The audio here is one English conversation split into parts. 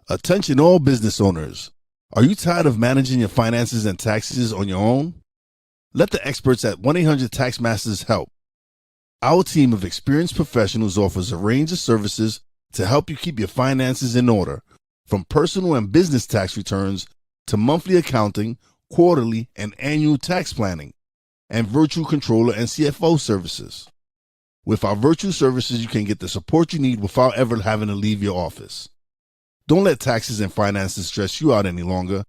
Attention all business owners. Are you tired of managing your finances and taxes on your own? Let the experts at 1-800-TAX-MASTERS help. Our team of experienced professionals offers a range of services to help you keep your finances in order, from personal and business tax returns to monthly accounting, quarterly and annual tax planning, and virtual controller and CFO services. With our virtual services, you can get the support you need without ever having to leave your office. Don't let taxes and finances stress you out any longer.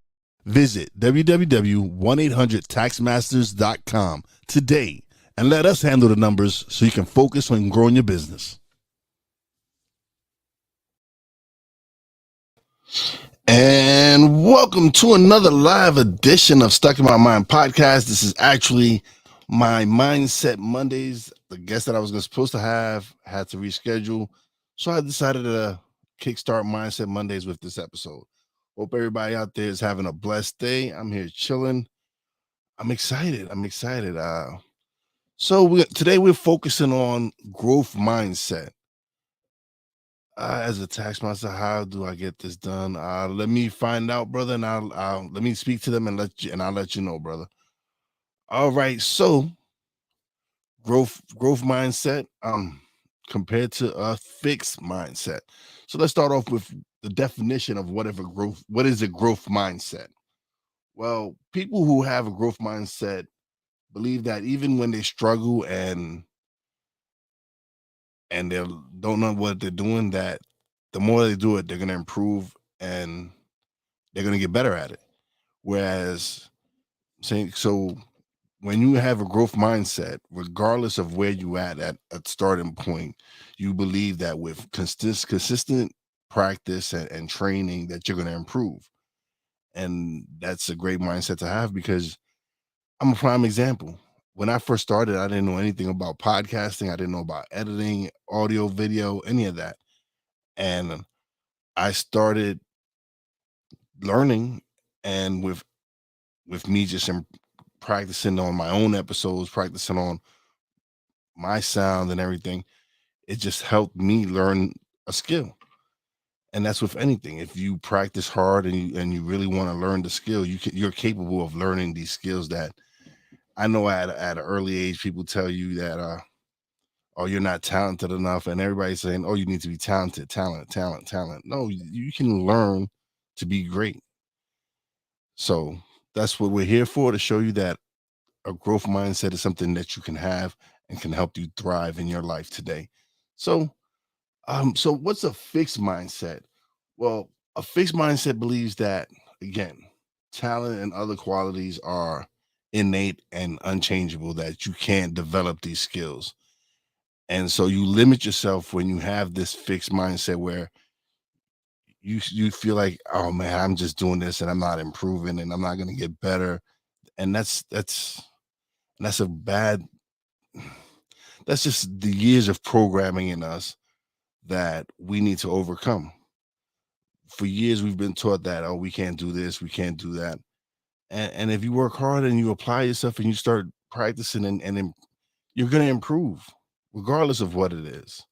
Visit www.1800taxmasters.com today and let us handle the numbers so you can focus on growing your business. And welcome to another live edition of Stuck in My Mind podcast. This is actually my Mindset Mondays. The guest that I was supposed to have had to reschedule, so I decided to kickstart Mindset Mondays with this episode. Hope everybody out there is having a blessed day. I'm here chilling. I'm excited. Today we're focusing on growth mindset. As a tax master, how do I get this done? Let me find out, brother, and I'll let me speak to them and I'll let you know, brother. All right, so growth mindset compared to a fixed mindset. So let's start off with the definition of what is a growth mindset. Well, people who have a growth mindset believe that even when they struggle and they don't know what they're doing, that the more they do it, they're going to improve and they're going to get better at it. Whereas when you have a growth mindset, regardless of where you at starting point, you believe that with consistent practice and training that you're going to improve. And that's a great mindset to have, because I'm a prime example. When I first started, I didn't know anything about podcasting. I didn't know about editing, audio, video, any of that. And I started learning, and with me just practicing on my own episodes, practicing on my sound and everything, it just helped me learn a skill. And that's with anything. If you practice hard and you really want to learn the skill, you're capable of learning these skills that I know at an early age people tell you that oh, you're not talented enough, and everybody's saying, oh, you need to be talented, talent. No, you can learn to be great. So that's what we're here for, to show you that a growth mindset is something that you can have and can help you thrive in your life today. So what's a fixed mindset? Well, a fixed mindset believes that, again, talent and other qualities are innate and unchangeable, that you can't develop these skills. And so you limit yourself when you have this fixed mindset where you feel like, oh man, I'm just doing this and I'm not improving and I'm not going to get better. And that's a bad that's just the years of programming in us that we need to overcome. For years we've been taught that, oh, we can't do this, we can't do that. And if you work hard and you apply yourself and you start practicing you're going to improve regardless of what it is.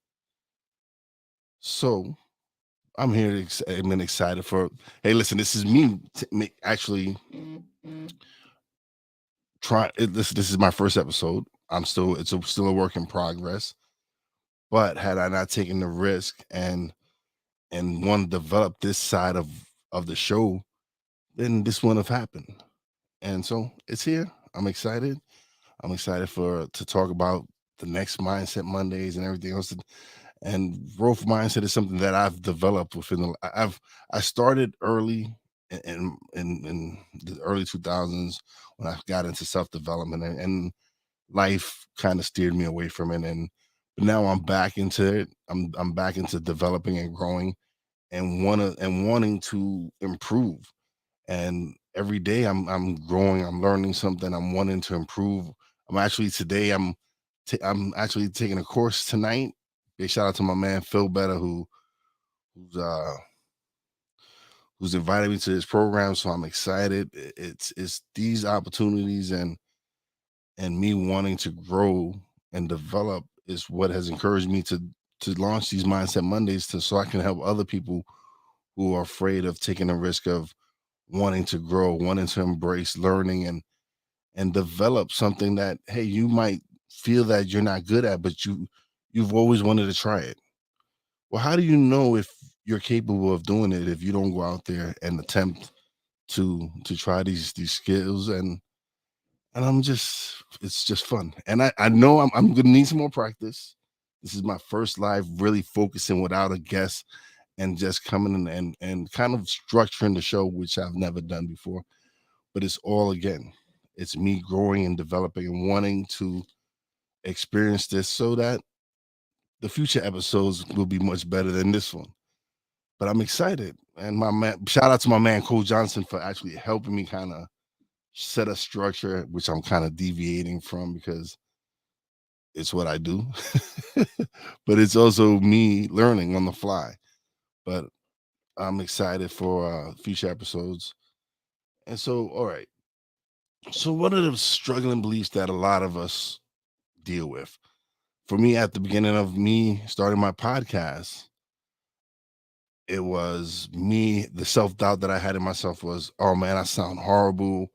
So I'm here. I'm excited for. Hey, listen, this is me actually try. This is my first episode. It's still a work in progress. But had I not taken the risk and want to develop this side of the show, then this wouldn't have happened. And so it's here. I'm excited. I'm excited to talk about the next Mindset Mondays and everything else. And growth mindset is something that I've developed I started early in the early 2000s when I got into self-development, and life kind of steered me away from it. But now I'm back into it. I'm back into developing and growing and wanting to improve. And every day I'm growing, I'm learning something, I'm wanting to improve. I'm actually today I'm actually taking a course tonight. Big shout out to my man Phil Better, who's uh who's invited me to this program. So I'm excited. It's these opportunities and me wanting to grow and develop is what has encouraged me to launch these Mindset Mondays, so I can help other people who are afraid of taking the risk of wanting to grow, wanting to embrace learning and develop something that, hey, you might feel that you're not good at, but you've always wanted to try it. Well, how do you know if you're capable of doing it if you don't go out there and attempt to try these skills? And I'm just, it's just fun. And I know I'm gonna need some more practice. This is my first live really focusing without a guest and just coming in and kind of structuring the show, which I've never done before. But it's all again, it's me growing and developing and wanting to experience this so that the future episodes will be much better than this one. But I'm excited. And my man, shout out to my man Cole Johnson for actually helping me kind of set a structure, which I'm kind of deviating from because it's what I do. But it's also me learning on the fly. But I'm excited for future episodes. And so, all right. So, one of the struggling beliefs that a lot of us deal with, for me, at the beginning of me starting my podcast, it was me, the self doubt that I had in myself was, oh man, I sound horrible.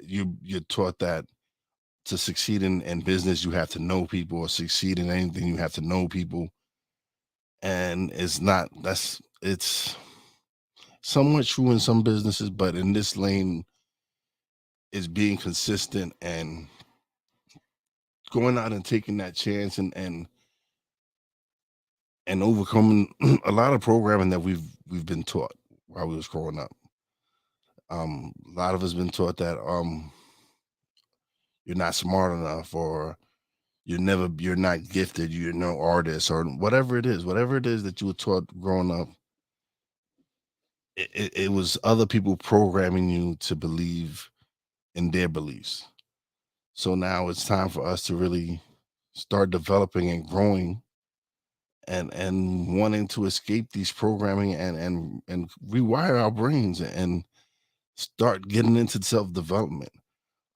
You're taught that to succeed in business, you have to know people, or succeed in anything, you have to know people. And it's not, it's somewhat true in some businesses, but in this lane, is being consistent and going out and taking that chance and overcoming a lot of programming that we've been taught while we was growing up. A lot of us been taught that you're not smart enough, or you're not gifted, you're no artist, or whatever it is that you were taught growing up. It was other people programming you to believe in their beliefs. So now it's time for us to really start developing and growing and wanting to escape these programming and rewire our brains and start getting into self-development.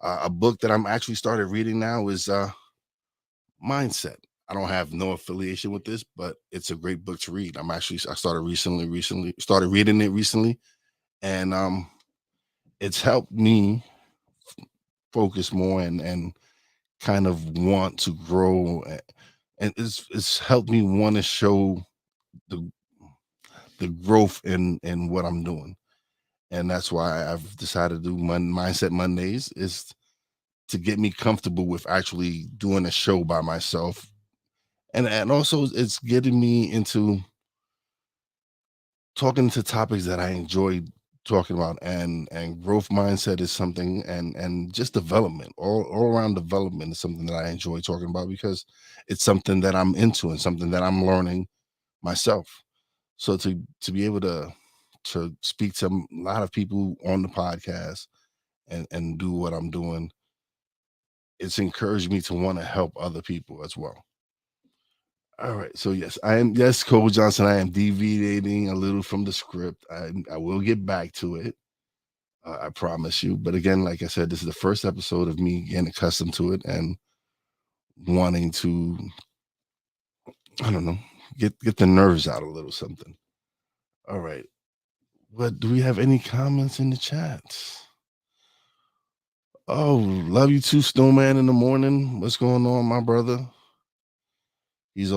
A book that I'm actually started reading now is Mindset. I don't have no affiliation with this, but it's a great book to read. I started recently started reading it recently, and it's helped me focus more and kind of want to grow, and it's helped me want to show the the growth in what I'm doing. And that's why I've decided to do Mindset Mondays, is to get me comfortable with actually doing a show by myself, and also it's getting me into talking to topics that I enjoy talking about, and growth mindset is something, and just development, all around development is something that I enjoy talking about because it's something that I'm into and something that I'm learning myself. So to be able to speak to a lot of people on the podcast and do what I'm doing, it's encouraged me to want to help other people as well. All right. So yes, Cole Johnson, I am deviating a little from the script. I will get back to it. I promise you. But again, like I said, this is the first episode of me getting accustomed to it and wanting to, I don't know, get the nerves out a little something. All right. But do we have any comments in the chat? Oh, love you too, Snowman in the morning. What's going on, my brother? He's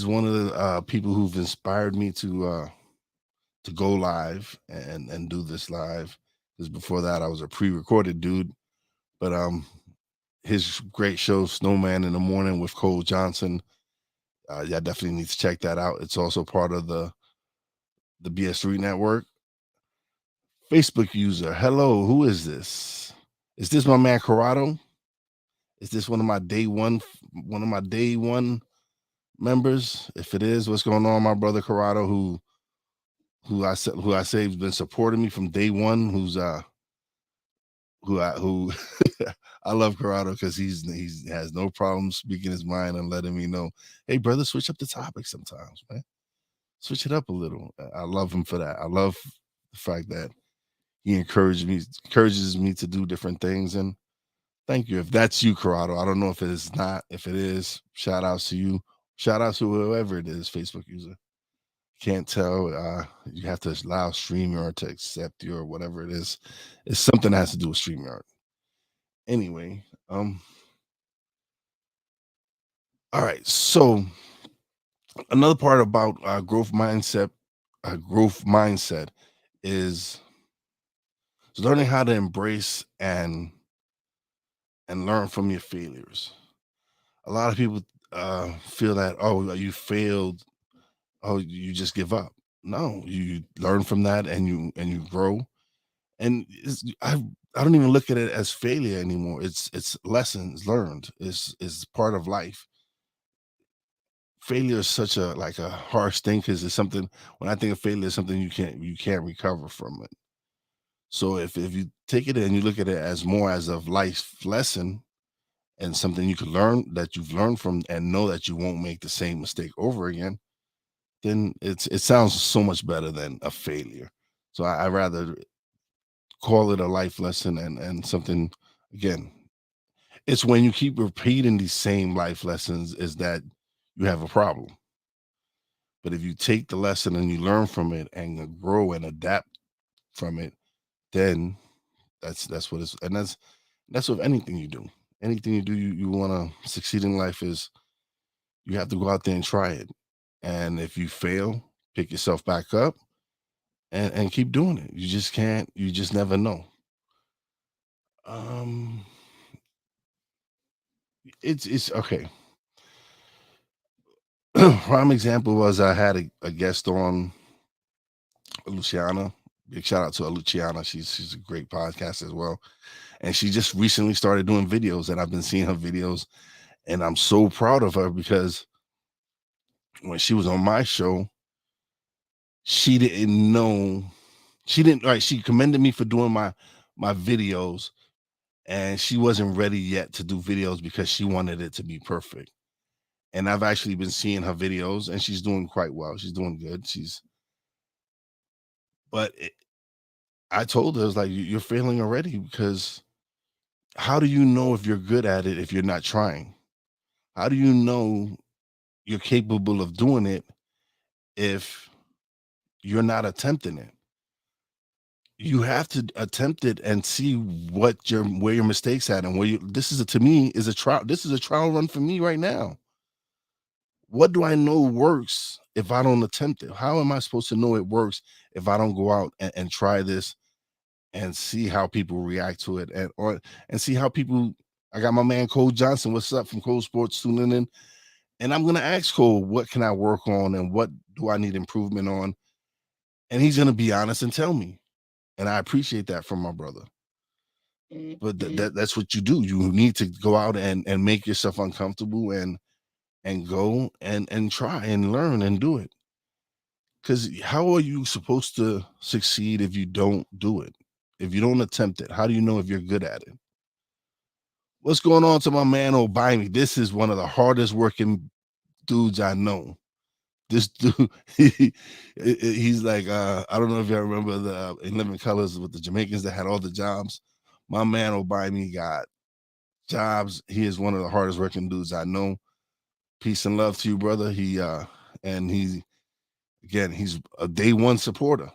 one of the people who've inspired me to go live and do this live. Because before that, I was a pre-recorded dude. But his great show, Snowman in the Morning with Cole Johnson. Yeah, definitely need to check that out. It's also part of the BS3 network. Facebook user, hello, who is this? Is this my man Corrado? Is this one of my day one members? If it is, what's going on, my brother Corrado, who I say has been supporting me from day one, who I love Corrado because he's has no problem speaking his mind and letting me know, hey brother, switch up the topic sometimes, man. Switch it up a little. I love him for that. I love the fact that he encourages me to do different things. And thank you. If that's you, Corrado, I don't know if it is not. If it is, shout outs to you. Shout out to whoever it is, Facebook user. Can't tell. You have to allow StreamYard to accept you or whatever it is. It's something that has to do with StreamYard. Anyway, all right. So another part about growth mindset is learning how to embrace and learn from your failures. A lot of people feel that, oh, you failed, oh, you just give up. No, you learn from that and you grow. And I don't even look at it as failure anymore. It's lessons learned. It's part of life. Failure is such a like a harsh thing because it's something. When I think of failure, it's something you can't recover from it. So if you take it and you look at it as more as a life lesson and something you could learn that you've learned from and know that you won't make the same mistake over again, then it sounds so much better than a failure. So I rather call it a life lesson and something again. It's when you keep repeating these same life lessons is that you have a problem. But if you take the lesson and you learn from it and grow and adapt from it, then that's what it's and that's with anything you do. Anything you do, you want to succeed in life is you have to go out there and try it. And if you fail, pick yourself back up and keep doing it. You just can't, you just never know. Um it's okay. Prime example was I had a guest on Luciana. Big shout out to Luciana. She's a great podcast as well. And she just recently started doing videos, and I've been seeing her videos, and I'm so proud of her because when she was on my show, she didn't know she didn't right. She commended me for doing my videos, and she wasn't ready yet to do videos because she wanted it to be perfect. And I've actually been seeing her videos, and she's doing quite well. She's doing good. But I told her, I was like, You're failing already because how do you know if you're good at it if you're not trying? How do you know you're capable of doing it if you're not attempting it? You have to attempt it and see what your where your mistakes at and where you this is a, to me is a trial. This is a trial run for me right now. What do I know works if I don't attempt it? How am I supposed to know it works if I don't go out and try this and see how people react to it and see how people. I got my man Cole Johnson. What's up from Cole Sports tuning in? And I'm gonna ask Cole, what can I work on and what do I need improvement on? And he's gonna be honest and tell me. And I appreciate that from my brother. But that's what you do. You need to go out and make yourself uncomfortable and go and try and learn and do it. Because how are you supposed to succeed if you don't do it? If you don't attempt it, how do you know if you're good at it? What's going on to my man Obimi? This is one of the hardest working dudes I know. This dude, he's like, I don't know if y'all remember the in Living Colors with the Jamaicans that had all the jobs. My man Obimi got jobs. He is one of the hardest working dudes I know. Peace and love to you, brother. And he's again, he's a day one supporter.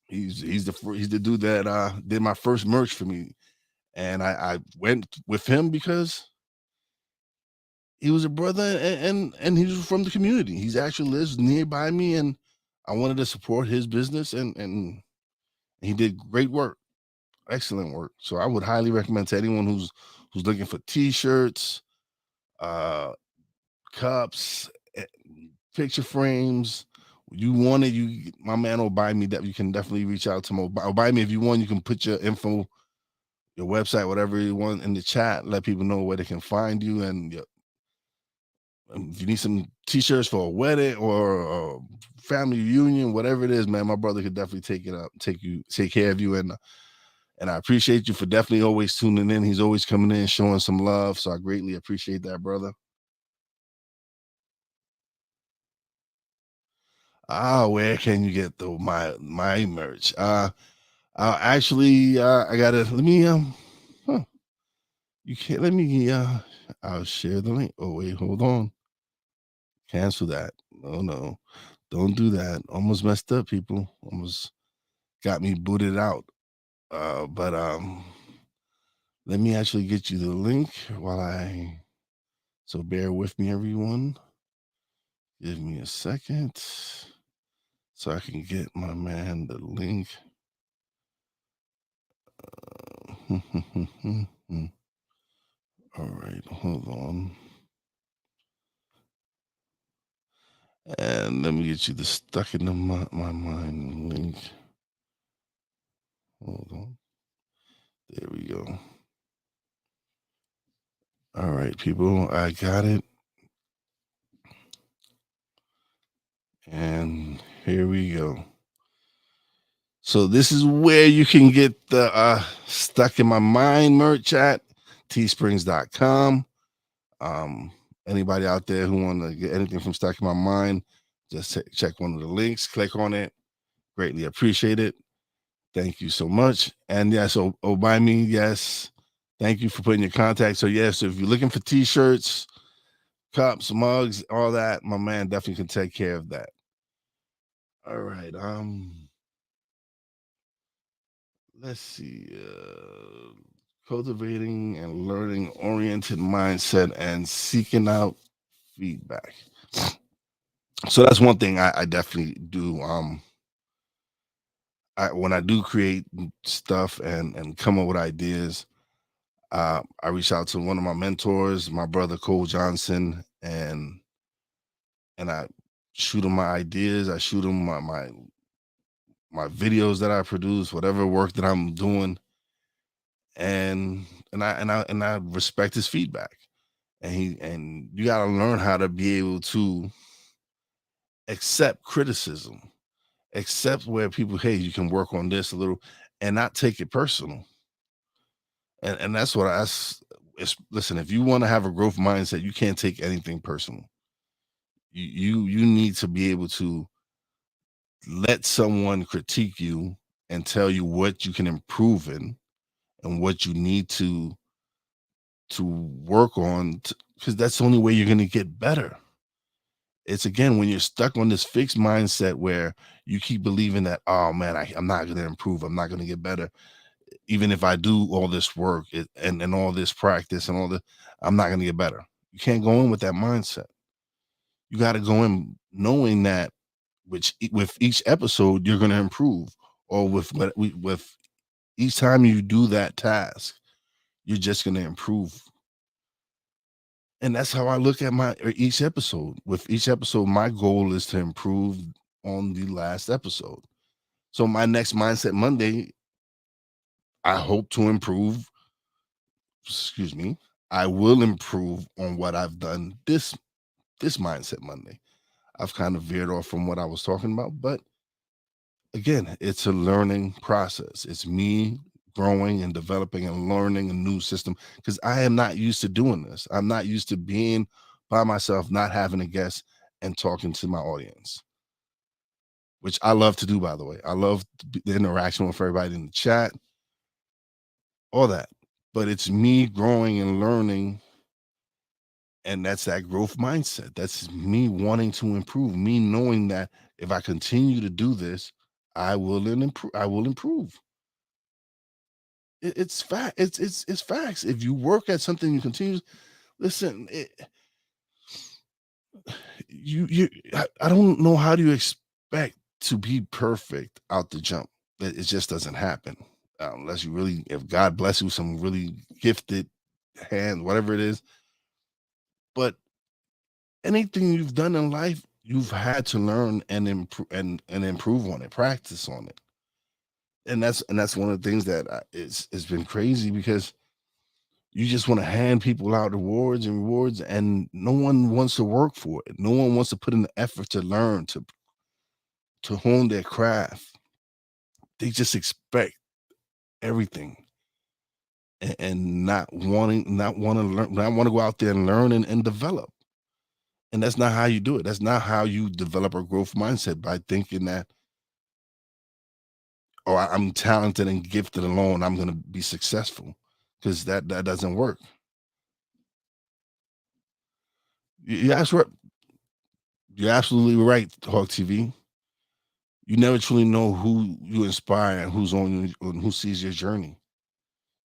He's the dude that did my first merch for me, and I went with him because he was a brother and he was from the community. He's actually lives nearby me, and I wanted to support his business, and he did great work, excellent work. So I would highly recommend to anyone who's looking for t-shirts, uh, cups, picture frames. You want it, you my man will buy me that. You can definitely reach out to him. Or buy me if you want. You can put your info, your website, whatever you want in the chat. Let people know where they can find you, and if you need some t-shirts for a wedding or a family reunion, whatever it is, man, my brother could definitely take it up, take care of you, and I appreciate you for definitely always tuning in. He's always coming in, showing some love, so I greatly appreciate that, brother. Where can you get my merch? Actually, I gotta let me huh, you can't let me I'll share the link. Oh wait, hold on, cancel that. No, no. Don't do that. Almost messed up, people. Almost got me booted out. But let me actually get you the link while I so bear with me, everyone. Give me a second so I can get my man the link. All right, hold on. And let me get you the stuck in my mind link. Hold on. There we go. All right, people, I got it. And here we go. So this is where you can get the Stuck in My Mind merch at teesprings.com. Um, Anybody out there who want to get anything from Stuck in My Mind, just check one of the links, click on it. Greatly appreciate it. Thank you so much. And yeah, so buy me, yes. Thank you for putting your contact. So yes, if you're looking for t-shirts, cups, mugs, all that, my man definitely can take care of that. All right. Let's see. Cultivating and learning oriented mindset and seeking out feedback. So that's one thing I definitely do. When I do create stuff and come up with ideas, I reach out to one of my mentors, my brother Cole Johnson, and I shoot him my ideas. I shoot him my videos that I produce, whatever work that I'm doing, and I respect his feedback. And you got to learn how to be able to accept criticism, accept where people, hey, you can work on this a little, and not take it personal. And that's what listen, if you want to have a growth mindset, you can't take anything personal. You need to be able to let someone critique you and tell you what you can improve in and what you need to work on, because that's the only way you're going to get better. It's again when you're stuck on this fixed mindset where you keep believing that, oh man, I'm not going to improve, I'm not going to get better, even if I do all this work and all this practice and all the, I'm not going to get better. You can't go in with that mindset. You got to go in knowing that which with each episode you're going to improve, or with each time you do that task, you're just going to improve. And that's how I look at my each episode. With each episode, my goal is to improve on the last episode. So my next Mindset Monday, I hope to improve. Excuse me. I will improve on what I've done this Mindset Monday. I've kind of veered off from what I was talking about, but again, it's a learning process. It's me growing and developing and learning a new system because I am not used to doing this. I'm not used to being by myself, not having a guest and talking to my audience, which I love to do, by the way. I love the interaction with everybody in the chat, all that. But it's me growing and learning. And that's that growth mindset. That's me wanting to improve, me knowing that if I continue to do this, I will improve. I will improve. It's fact. It's facts. If you work at something, you continue. Listen, I don't know how do you expect to be perfect out the jump. It just doesn't happen unless you really. If God bless you with some really gifted hand, whatever it is. But anything you've done in life, you've had to learn and improve and improve on it, practice on it. And that's one of the things that it's been crazy because you just want to hand people out rewards, and no one wants to work for it. No one wants to put in the effort to learn to hone their craft. They just expect everything and not want to learn, not want to go out there and learn and develop. And that's not how you do it. That's not how you develop a growth mindset, by thinking that, oh, I'm talented and gifted alone, I'm going to be successful, because that doesn't work. Yeah, that's right. You're absolutely right, Hawk TV. You never truly know who you inspire and who's on you and who sees your journey.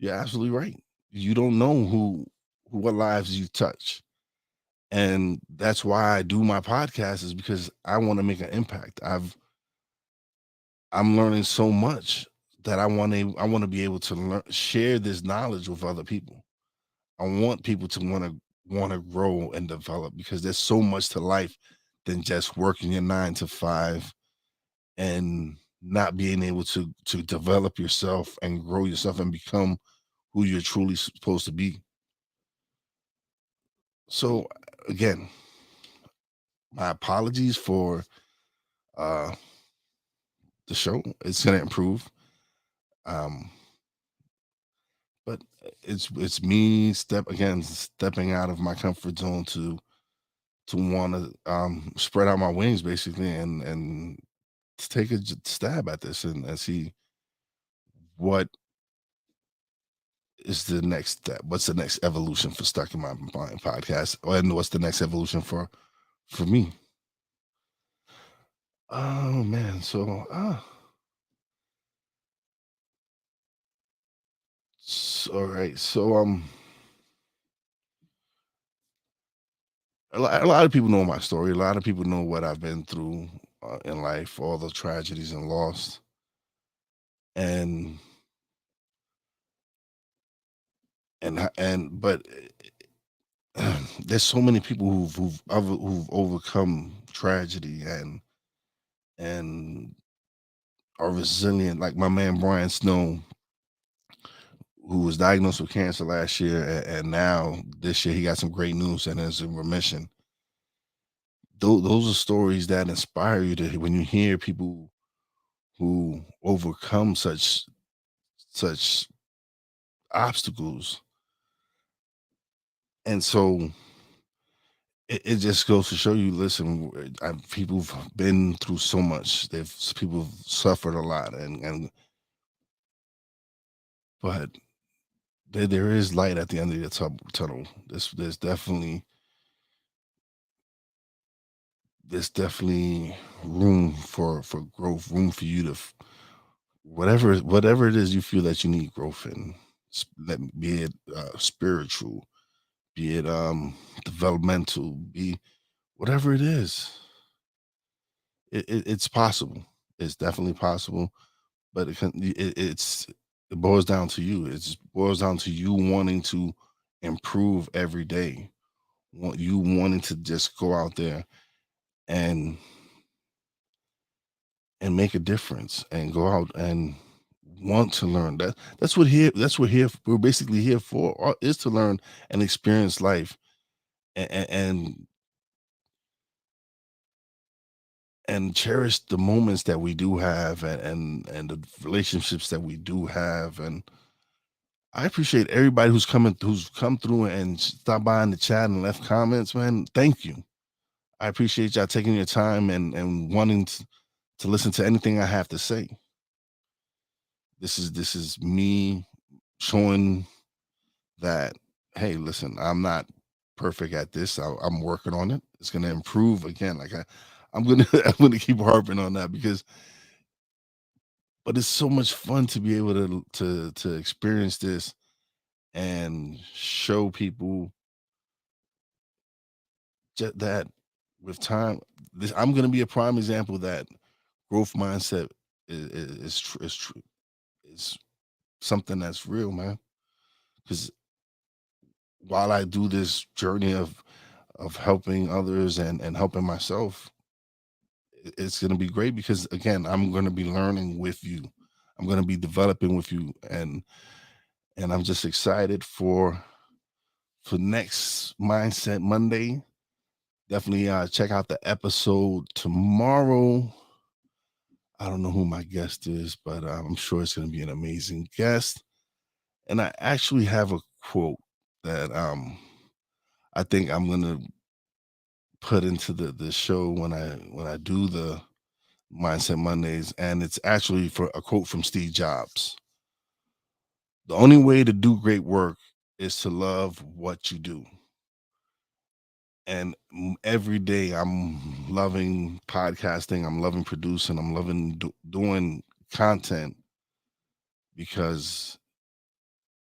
You're absolutely right. You don't know who what lives you touch. And that's why I do my podcast is because I want to make an impact. I'm learning so much that I want to be able to share this knowledge with other people. I want people to want to grow and develop because there's so much to life than just working your 9 to 5 and not being able to develop yourself and grow yourself and become who you're truly supposed to be. So again, my apologies for uh the show. It's gonna improve. Um, but it's me stepping out of my comfort zone to want to spread out my wings basically and to take a stab at this and see what is the next step. What's the next evolution for Stuck in My Mind podcast, and what's the next evolution for me? Oh man, all right, a lot of people know my story. A lot of people know what I've been through in life, all the tragedies and loss, and but there's so many people who've overcome tragedy and are resilient. Like my man Brian Snow, who was diagnosed with cancer last year, and now this year he got some great news and is in remission. Those are stories that inspire you to when you hear people who overcome such obstacles. And so it just goes to show you, listen, people have been through so much. People have suffered a lot, and but there is light at the end of the tunnel. There's definitely room for growth, room for you to whatever it is you feel that you need growth in. Be it spiritual, be it developmental, be whatever it is. It's possible. It's definitely possible, but it boils down to you. It boils down to you wanting to improve every day. You wanting to just go out there and make a difference and go out and want to learn. We're basically here for is to learn and experience life and and cherish the moments that we do have and the relationships that we do have. And I appreciate everybody who's come through and stopped by in the chat and left comments, man. Thank you. I appreciate y'all taking your time and wanting to listen to anything I have to say. This is me showing that, hey, listen, I'm not perfect at this. I'm working on it. It's gonna improve again. I'm gonna I'm gonna keep harping on that because but it's so much fun to be able to experience this and show people that with time, I'm gonna be a prime example that growth mindset is something that's real, man. Because while I do this journey of helping others and helping myself, it's going to be great because again, I'm going to be learning with you. I'm going to be developing with you, and I'm just excited for next Mindset Monday. Definitely check out the episode tomorrow. I don't know who my guest is, but I'm sure it's going to be an amazing guest. And I actually have a quote that I think I'm going to put into the show when I do the Mindset Mondays, and it's actually for a quote from Steve Jobs. The only way to do great work is to love what you do. And every day I'm loving podcasting, I'm loving producing, I'm loving doing content because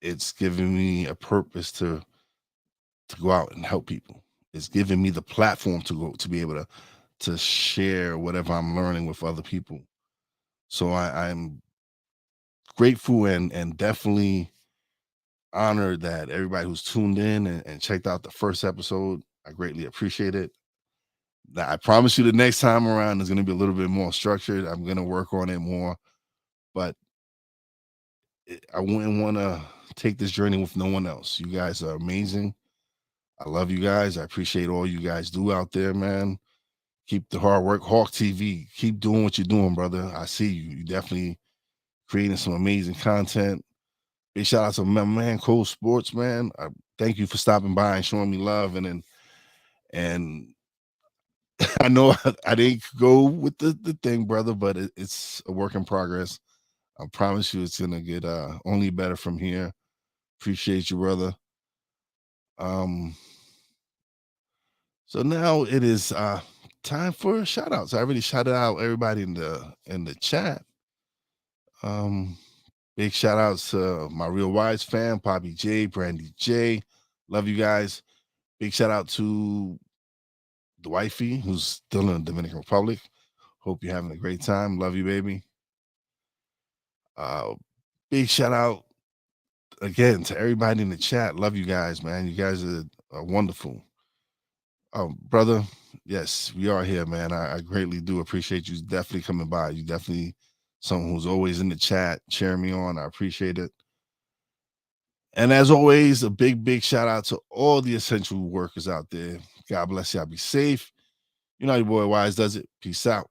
it's giving me a purpose to go out and help people. It's giving me the platform to go to be able to share whatever I'm learning with other people. So I'm grateful and definitely honored that everybody who's tuned in and checked out the first episode. I greatly appreciate it. Now, I promise you the next time around is going to be a little bit more structured. I'm going to work on it more, but I wouldn't want to take this journey with no one else. You guys are amazing. I love you guys. I appreciate all you guys do out there, man. Keep the hard work. Hawk TV, keep doing what you're doing, brother. I see you. You definitely creating some amazing content. Big shout out to my man Cole Sports, man. I thank you for stopping by and showing me love, and I know I didn't go with the thing, brother, but it's a work in progress. I promise you, it's gonna get only better from here. Appreciate you, brother. Um, so now it is time for shout outs. I already shouted out everybody in the chat. Um, Big shout outs to my Real Wise fan, Poppy J, Brandy J. Love you guys. Big shout out to the wifey who's still in the Dominican Republic. Hope you're having a great time. Love you, baby. Uh, Big shout out again to everybody in the chat. Love you guys, man. You guys are wonderful. Brother, yes, we are here, man. I greatly do appreciate you definitely coming by. You definitely someone who's always in the chat, cheering me on. I appreciate it. And as always, a big shout out to all the essential workers out there. God bless y'all. Be safe. You know how your boy Wise does it. Peace out.